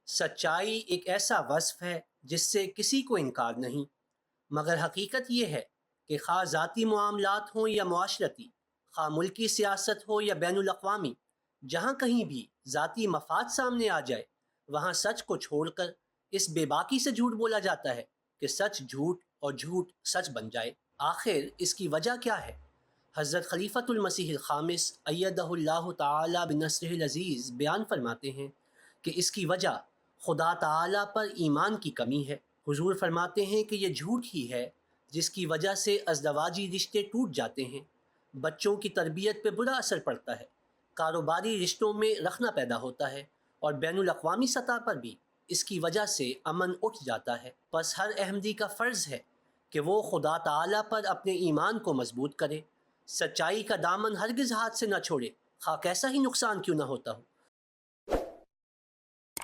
सच्चाई एक ऐसा वस्फ है जिससे किसी को इनकार नहीं, मगर हकीकत ये है कि खा ज़ाती मामलात हों या मुआशरती, खा मुल्की सियासत हो या बैनुल अक़वामी, जहाँ कहीं भी ज़ाती मफाद सामने आ जाए, वहाँ सच को छोड़कर इस बेबाकी से झूठ बोला जाता है कि सच झूठ और झूठ सच बन जाए। आखिर इसकी वजह क्या है? हज़रत खलीफतुल मसीह ख़ामिस अय्यदहुल्लाहु ताला बिनस्रिहिल अज़ीज़ बयान फरमाते हैं कि इसकी वजह खुदा ताला पर ईमान की कमी है। हुजूर फरमाते हैं कि यह झूठ ही है जिसकी वजह से अज़दवाजी रिश्ते टूट जाते हैं, बच्चों की तरबियत पर बुरा असर पड़ता है, कारोबारी रिश्तों में रखना पैदा होता है और बैनुल अक़वामी सतह पर भी इसकी वजह से अमन उठ जाता है। बस हर अहमदी का फ़र्ज़ है कि वो खुदा ताला पर अपने ईमान को मजबूत करे, सच्चाई का दामन हरगिज़ हाथ से न छोड़े, खा कैसा ही नुकसान क्यों न होता हो।